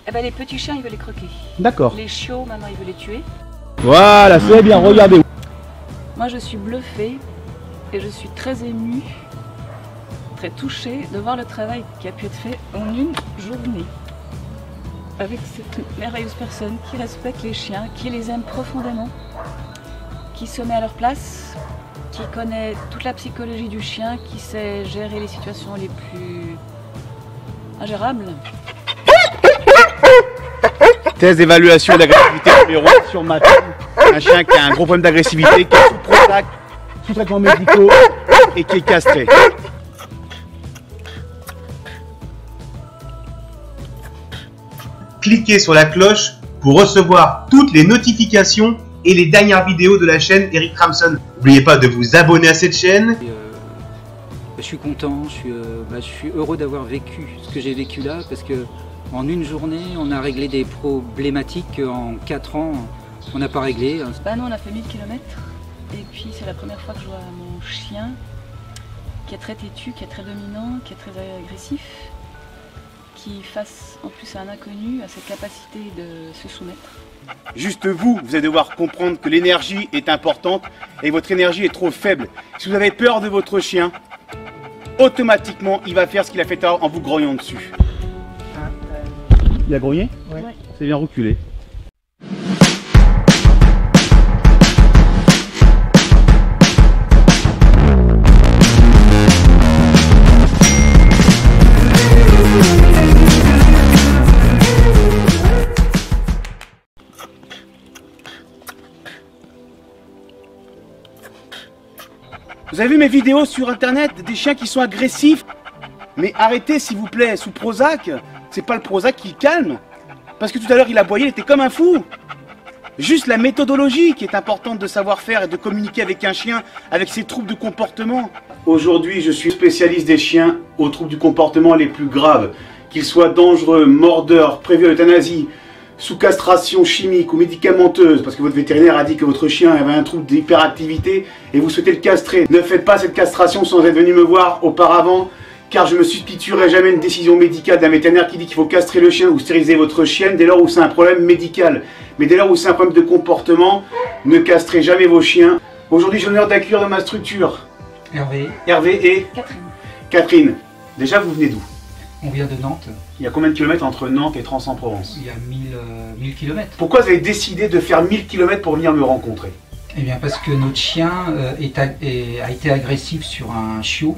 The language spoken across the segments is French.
Eh ben, les petits chiens, il veut les croquer. D'accord. Les chiots, maintenant, il veut les tuer. Voilà, c'est bien, regardez. Moi, je suis bluffée et je suis très émue, très touchée de voir le travail qui a pu être fait en une journée. Avec cette merveilleuse personne qui respecte les chiens, qui les aime profondément, qui se met à leur place, qui connaît toute la psychologie du chien, qui sait gérer les situations les plus ingérables. Test d'évaluation d'agressivité numéro 1 sur Matt. Un chien qui a un gros problème d'agressivité, qui est sous Prozac, sous traitement médicaux et qui est castré. Cliquez sur la cloche pour recevoir toutes les notifications et les dernières vidéos de la chaîne Eric Ramson. N'oubliez pas de vous abonner à cette chaîne. Je suis content, je suis heureux d'avoir vécu ce que j'ai vécu là, parce que en une journée, on a réglé des problématiques qu'en 4 ans, on n'a pas réglé. Bah nous, on a fait 1000 km et puis c'est la première fois que je vois mon chien qui est très têtu, qui est très dominant, qui est très agressif, qui face en plus à un inconnu, à cette capacité de se soumettre. Juste vous allez devoir comprendre que l'énergie est importante et votre énergie est trop faible. Si vous avez peur de votre chien, automatiquement, il va faire ce qu'il a fait en vous grognant dessus. Il a grogné? Ouais. C'est bien reculé. Vous avez vu mes vidéos sur internet des chiens qui sont agressifs? Mais arrêtez s'il vous plaît, sous Prozac, c'est pas le Prozac qui calme. Parce que tout à l'heure il aboyait, il était comme un fou. Juste la méthodologie qui est importante de savoir faire et de communiquer avec un chien, avec ses troubles de comportement. Aujourd'hui je suis spécialiste des chiens aux troubles du comportement les plus graves. Qu'ils soient dangereux, mordeurs, prévus à l'euthanasie, sous castration chimique ou médicamenteuse, parce que votre vétérinaire a dit que votre chien avait un trouble d'hyperactivité et vous souhaitez le castrer. Ne faites pas cette castration sans être venu me voir auparavant, car je ne me substituerai jamais à une décision médicale d'un vétérinaire qui dit qu'il faut castrer le chien ou stériliser votre chienne dès lors où c'est un problème médical. Mais dès lors où c'est un problème de comportement, ne castrez jamais vos chiens. Aujourd'hui, j'ai l'honneur d'accueillir dans ma structure Hervé et Catherine. Déjà, vous venez d'où? On vient de Nantes, Il y a combien de kilomètres entre Nantes et Trans-en-Provence? il y a 1000 km. Pourquoi vous avez décidé de faire 1000 km pour venir me rencontrer? Eh bien parce que notre chien a été agressif sur un chiot.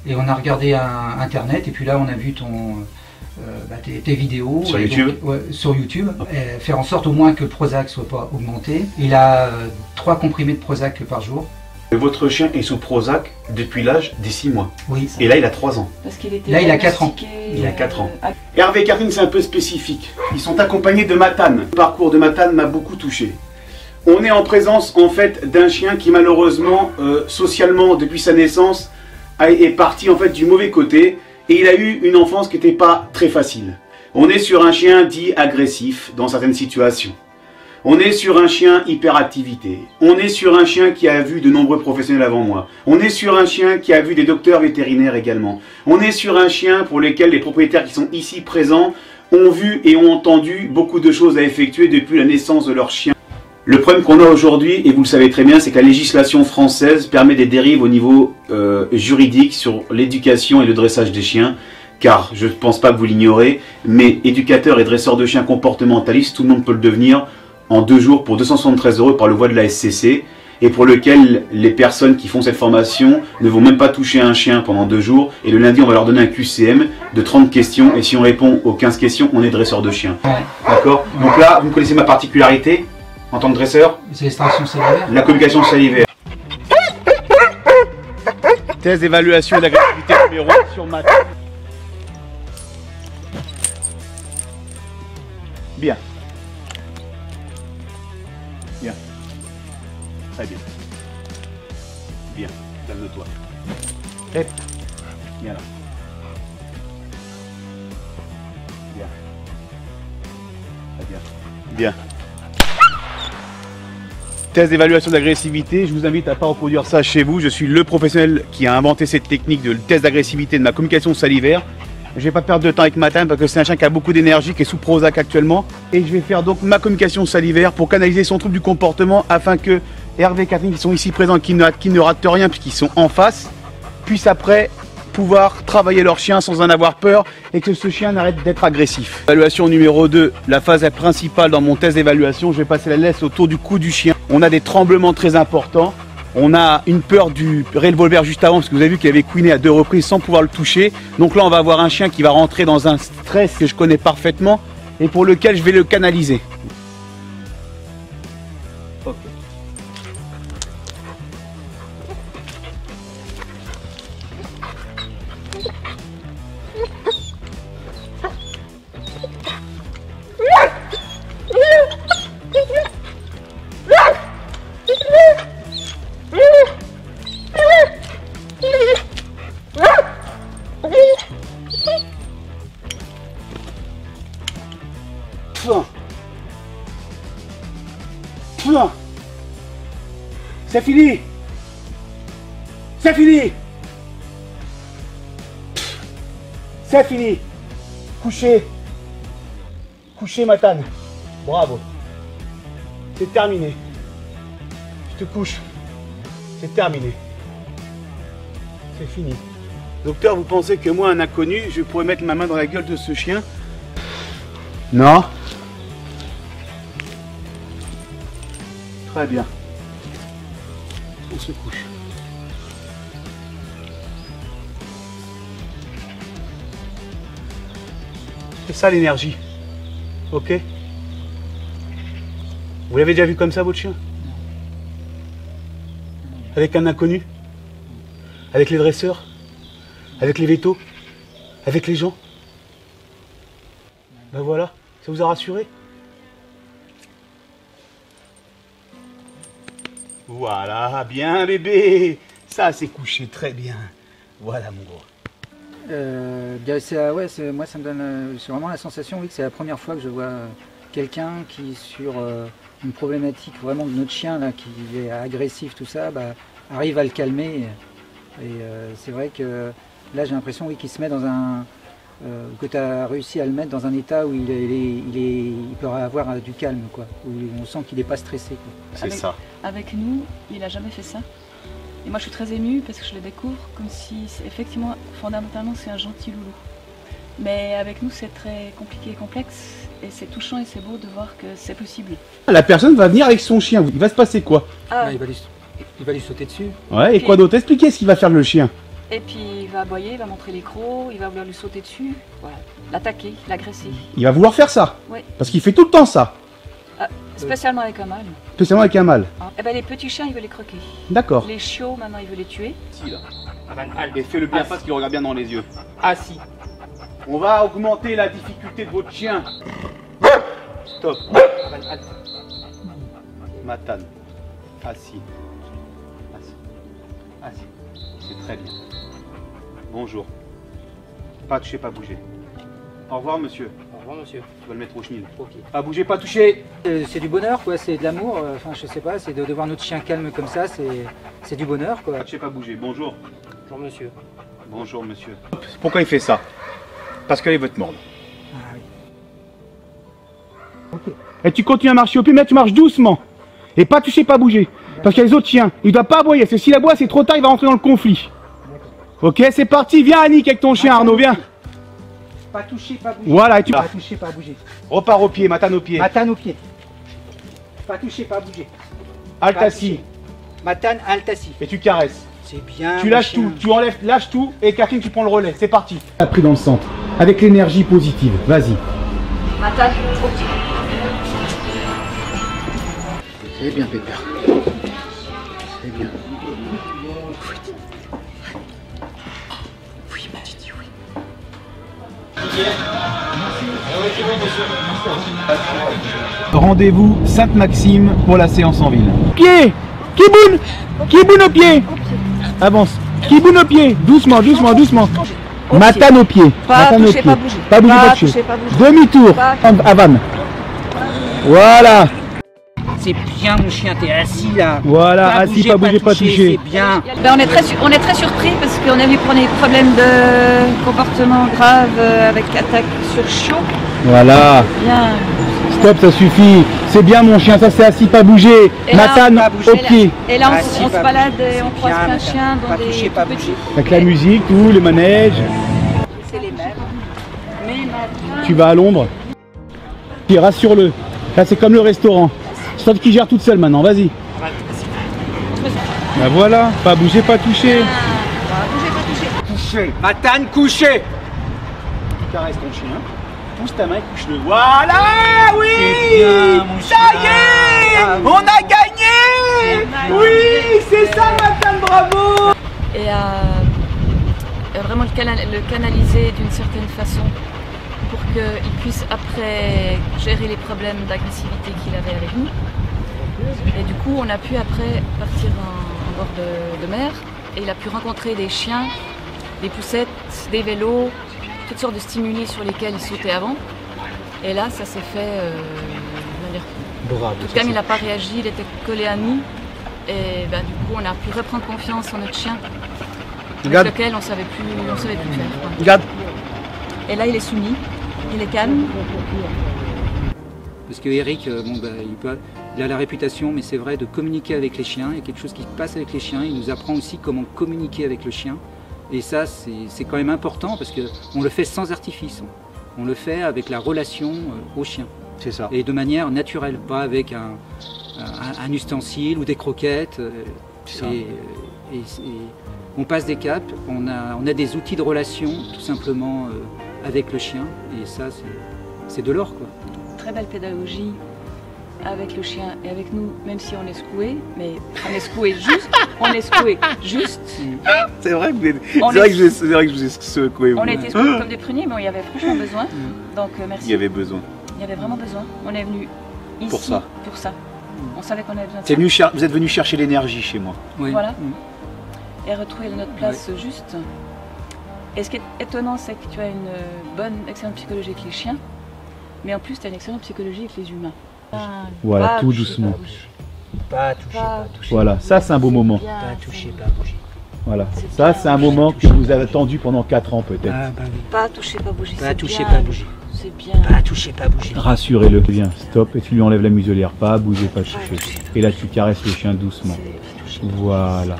Et on a regardé internet et puis là on a vu tes vidéos sur YouTube. Sur YouTube, faire en sorte au moins que le Prozac soit pas augmenté. Il a 3 comprimés de Prozac par jour. Votre chien est sous Prozac depuis l'âge des 6 mois. Oui. Et là il a 3 ans. Parce qu'il était Là, il a 4 ans. Il a 4 ans. Hervé et Catherine, c'est un peu spécifique. Ils sont accompagnés de Matane. Le parcours de Matane m'a beaucoup touché. On est en présence en fait d'un chien qui malheureusement, socialement depuis sa naissance, est parti en fait du mauvais côté et il a eu une enfance qui n'était pas très facile. On est sur un chien dit agressif dans certaines situations. On est sur un chien hyperactivité. On est sur un chien qui a vu de nombreux professionnels avant moi. On est sur un chien qui a vu des docteurs vétérinaires également. On est sur un chien pour lequel les propriétaires qui sont ici présents ont vu et ont entendu beaucoup de choses à effectuer depuis la naissance de leur chien. Le problème qu'on a aujourd'hui, et vous le savez très bien, c'est que la législation française permet des dérives au niveau juridique sur l'éducation et le dressage des chiens. Car, je ne pense pas que vous l'ignorez, mais éducateur et dresseur de chiens comportementaliste, tout le monde peut le devenir en 2 jours pour 273 € par le voie de la SCC, et pour lequel les personnes qui font cette formation ne vont même pas toucher un chien pendant 2 jours, et le lundi on va leur donner un QCM de 30 questions, et si on répond aux 15 questions, on est dresseur de chiens. D'accord? Donc là, vous connaissez ma particularité en tant que dresseur? C'est l'extraction salivaire. La communication salivaire. Test d'évaluation d'agressivité numéro 1 sur Matt. Bien. Bien. Très bien. Bien. Calme-toi. Hep. Bien là. Bien. Très bien. Bien. Test d'évaluation d'agressivité, je vous invite à ne pas reproduire ça chez vous. Je suis le professionnel qui a inventé cette technique de test d'agressivité de ma communication salivaire. Je vais pas perdre de temps avec Matane parce que c'est un chien qui a beaucoup d'énergie, qui est sous Prozac actuellement. Et je vais faire donc ma communication salivaire pour canaliser son trouble du comportement afin que Hervé et Catherine qui sont ici présents, qui ne ratent rien puisqu'ils sont en face, puissent après pouvoir travailler leur chien sans en avoir peur et que ce chien n'arrête d'être agressif. Évaluation numéro 2, la phase principale dans mon test d'évaluation, je vais passer la laisse autour du cou du chien. On a des tremblements très importants. On a une peur du revolver juste avant parce que vous avez vu qu'il avait couiné à 2 reprises sans pouvoir le toucher. Donc là on va avoir un chien qui va rentrer dans un stress que je connais parfaitement et pour lequel je vais le canaliser. Ok. C'est fini. C'est fini. C'est fini. Couchez. Couchez Matane. Bravo. C'est terminé. Je te couche. C'est terminé. C'est fini. Docteur, vous pensez que moi, un inconnu, je pourrais mettre ma main dans la gueule de ce chien? Non. Très bien. On se couche. C'est ça l'énergie. Ok? Vous l'avez déjà vu comme ça votre chien? Avec un inconnu? Avec les dresseurs? Avec les vétos? Avec les gens? Ben voilà, ça vous a rassuré? Voilà, bien bébé. Ça c'est couché très bien. Voilà mon gros. Moi ça me donne c'est vraiment la sensation oui, que c'est la première fois que je vois quelqu'un qui sur une problématique vraiment de notre chien là, qui est agressif tout ça, arrive à le calmer. Et c'est vrai que là j'ai l'impression oui, qu'il se met dans un... que tu as réussi à le mettre dans un état où il peut avoir du calme, quoi, où on sent qu'il n'est pas stressé. C'est ça. Avec nous, il n'a jamais fait ça. Et moi je suis très émue parce que je le découvre comme si, effectivement, fondamentalement c'est un gentil loulou. Mais avec nous c'est très compliqué et complexe. Et c'est touchant et c'est beau de voir que c'est possible. La personne va venir avec son chien. Il va se passer quoi? Il va lui sauter dessus. Ouais, et puis, quoi d'autre? Expliquez ce qu'il va faire le chien. Et puis il va aboyer, il va montrer les crocs, il va vouloir lui sauter dessus, voilà. L'attaquer, l'agresser. Il va vouloir faire ça. Oui. Parce qu'il fait tout le temps ça. Spécialement avec un mâle. Spécialement avec un mâle. Et ben les petits chiens, il veut les croquer. D'accord. Les chiots, maintenant, il veut les tuer. Si, là. Et fais-le bien face qu'il regarde bien dans les yeux. Assis. On va augmenter la difficulté de votre chien. Stop. Matane. Assis. Assis. Assis. C'est très bien. Bonjour. Pas toucher, pas bouger. Au revoir monsieur. Au revoir monsieur. Tu vas le mettre au chenil. Okay. Pas bouger, pas toucher. C'est du bonheur quoi, c'est de l'amour, enfin je sais pas, c'est de voir notre chien calme comme ça, c'est du bonheur quoi. Pas toucher, pas bouger. Bonjour. Bonjour monsieur. Bonjour monsieur. Pourquoi il fait ça? Parce qu'il veut te mordre. Ah oui. Okay. Et tu continues à marcher au pied, mais là tu marches doucement. Et pas toucher, pas bouger. Parce qu'il y a les autres chiens. Il ne doit pas aboyer, parce que s'il aboie, c'est trop tard, il va rentrer dans le conflit. Ok, c'est parti. Viens Annick avec ton chien, Arnaud, viens. Pas toucher, pas bouger. Voilà, et tu Pas toucher, pas bouger. repars au pied, Matane au pied. Matane au pied. Pas toucher, pas bouger. Altassi. Matane, altassi. Et tu caresses. C'est bien. Tu lâches tout, tu enlèves, lâches tout, et Catherine, tu prends le relais. C'est parti. Pris dans le centre, avec l'énergie positive. Vas-y. Matane, au pied. C'est bien, Pépère. C'est bien. Oui, ma Titi, oui. Rendez-vous Sainte-Maxime pour la séance en ville. Pied! Kiboun! Kiboun au pied! Avance. Kiboun au pied! Doucement, doucement, doucement. Matane au pied. Pas Matane au toucher, pied. pas bouger. Pas bouger, pas toucher. Pas bouger. Demi-tour. Pas- À vanne. Voilà. C'est bien mon chien, t'es assis là. Voilà, assis, pas bouger, pas toucher. C'est bien. Ben, on est très surpris parce qu'on est venu pour des problèmes de comportement grave avec attaque sur chiot. Voilà. Bien. Stop, ça suffit. C'est bien mon chien, ça c'est assis, pas bouger. Et là, Matane pas bouger, au Et là, pied. et là, on se balade et on croise plein de chiens dans Pas des toucher, pas tout petits. bouger. Avec la musique, tout, les manèges. C'est les mêmes. Mais maintenant, Tu vas à l'ombre. Puis rassure-le. Là c'est comme le restaurant. C'est toi qui gère toute seule maintenant, vas-y. Ben voilà, pas bouger, pas toucher. Couché. Matane, couché. Caresse ton chien. Pousse ta main et couche-le. Voilà, oui. C'est bien, mon Ça chien. y est, Ah, on a gagné. Oui, c'est ça, Matane, bravo. et à vraiment le canaliser d'une certaine façon pour qu'il puisse après gérer les problèmes d'agressivité qu'il avait avec nous. Et du coup, on a pu après partir en bord de mer et il a pu rencontrer des chiens, des poussettes, des vélos, toutes sortes de stimuli sur lesquels il sautait avant. Et là, ça s'est fait de manière... Bravo. En tout cas, il n'a pas réagi, il était collé à nous. Et ben, du coup, on a pu reprendre confiance en notre chien, Regarde. avec lequel on savait plus faire. quoi. Regarde. Et là, il est soumis, il est calme. Parce que Eric, il a la réputation, mais c'est vrai, de communiquer avec les chiens. Il y a quelque chose qui se passe avec les chiens. Il nous apprend aussi comment communiquer avec le chien. Et ça, c'est quand même important parce qu'on le fait sans artifice. On le fait avec la relation au chien. C'est ça. Et de manière naturelle, pas avec un ustensile ou des croquettes. Et on passe des caps, on a des outils de relation tout simplement avec le chien. Et ça, c'est de l'or, quoi. Très belle pédagogie avec le chien et avec nous, même si on est secoué, mais on est secoué juste. C'est vrai que On c'est vrai que je vous ai secoué. On a été secoués comme des pruniers, mais on y avait franchement besoin. Donc merci. Il y avait besoin. Il y avait vraiment besoin. On est venu ici Pour ça. On savait qu'on avait besoin de ça. Vous êtes venu chercher l'énergie chez moi. Oui. Voilà. Et retrouver notre place juste. Et ce qui est étonnant, c'est que tu as une excellente psychologie avec les chiens, mais en plus tu as une excellente psychologie avec les humains. Voilà, Pas tout toucher, doucement. pas bouger. Pas toucher, Pas pas toucher. Voilà, ça c'est un beau moment. Bien, Pas c'est toucher, bien. pas bouger. Voilà, C'est ça bien. c'est un moment que vous avez attendu pendant 4 ans peut-être. Ah, bah oui. Pas toucher, pas bouger. Pas c'est toucher, bien. pas bouger. C'est bien. Pas toucher, pas bouger. Rassurez-le, viens, stop, et tu lui enlèves la muselière, pas bouger, pas Pas toucher. toucher. Et là tu caresses le chien doucement. C'est Voilà,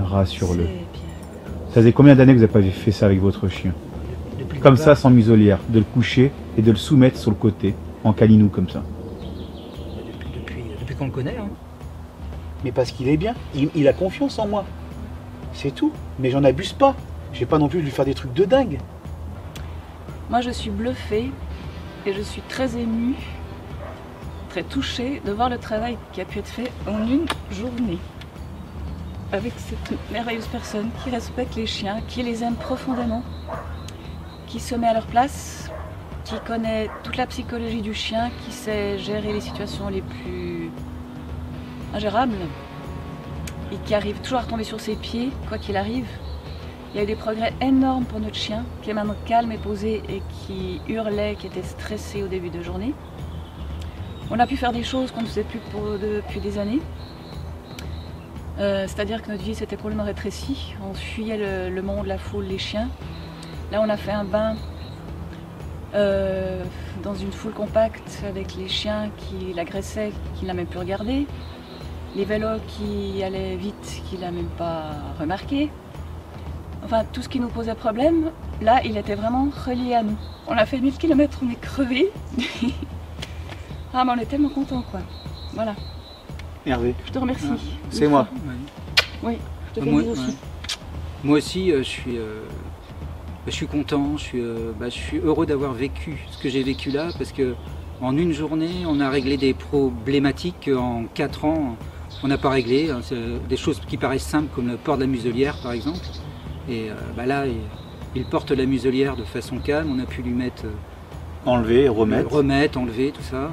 rassure-le. bien. Ça faisait combien d'années que vous n'avez pas fait ça avec votre chien? Depuis le Comme départ, ça, sans muselière, de le coucher et de le soumettre sur le côté, en câlinou comme ça. Depuis qu'on le connaît. Hein. Mais parce qu'il est bien, il a confiance en moi. C'est tout. Mais j'en abuse pas. Je vais pas non plus lui faire des trucs de dingue. Moi, je suis bluffée et je suis très émue, très touchée de voir le travail qui a pu être fait en une journée. Avec cette merveilleuse personne qui respecte les chiens, qui les aime profondément, qui se met à leur place, qui connaît toute la psychologie du chien, qui sait gérer les situations les plus ingérables et qui arrive toujours à retomber sur ses pieds, quoi qu'il arrive. Il y a eu des progrès énormes pour notre chien, qui est maintenant calme et posé et qui hurlait, qui était stressé au début de journée. On a pu faire des choses qu'on ne faisait plus depuis des années. C'est-à-dire que notre vie s'était complètement rétrécie. On fuyait le monde, la foule, les chiens. Là, on a fait un bain dans une foule compacte avec les chiens qui l'agressaient, qu'il n'a même plus regardé. Les vélos qui allaient vite, qu'il n'a même pas remarqué. Enfin, tout ce qui nous posait problème, là, il était vraiment relié à nous. On a fait 1000 km, on est crevés. Ah, mais on est tellement contents, quoi. Voilà. Hervé, Je te remercie. c'est moi. Oui, je te fais Moi, une bise aussi. ouais. Moi aussi, je suis content, je suis heureux d'avoir vécu ce que j'ai vécu là, parce que en une journée, on a réglé des problématiques qu'en 4 ans, on n'a pas réglé. Hein. C'est des choses qui paraissent simples, comme le port de la muselière, par exemple. Et là, il porte la muselière de façon calme. On a pu lui mettre Enlever, remettre. enlever, tout ça.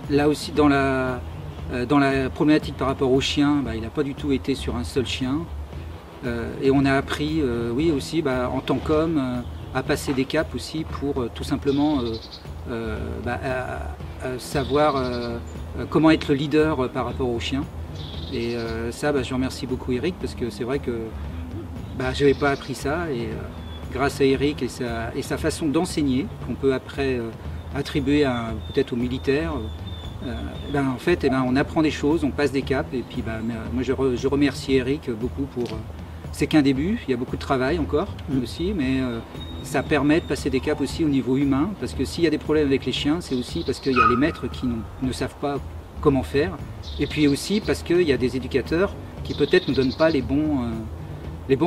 Là aussi, dans la problématique par rapport au chien, il n'a pas du tout été sur un seul chien. Et on a appris, oui aussi, en tant qu'homme, à passer des caps aussi pour tout simplement savoir comment être le leader par rapport aux chiens. Et ça, je remercie beaucoup Eric parce que c'est vrai que je n'avais pas appris ça et grâce à Eric et sa façon d'enseigner qu'on peut après attribuer peut-être aux militaires, en fait on apprend des choses, on passe des caps et puis moi je remercie Eric beaucoup pour... c'est qu'un début, il y a beaucoup de travail encore aussi, mais ça permet de passer des caps aussi au niveau humain parce que s'il y a des problèmes avec les chiens, c'est aussi parce qu'il y a les maîtres qui ne savent pas comment faire et puis aussi parce qu'il y a des éducateurs qui peut-être ne donnent pas les bons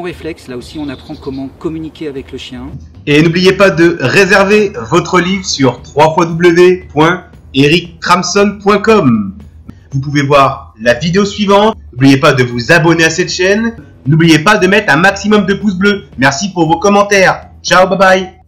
réflexes. Là aussi on apprend comment communiquer avec le chien. Et n'oubliez pas de réserver votre livre sur www.erictramson.com. Vous pouvez voir la vidéo suivante. N'oubliez pas de vous abonner à cette chaîne. N'oubliez pas de mettre un maximum de pouces bleus. Merci pour vos commentaires. Ciao, bye bye.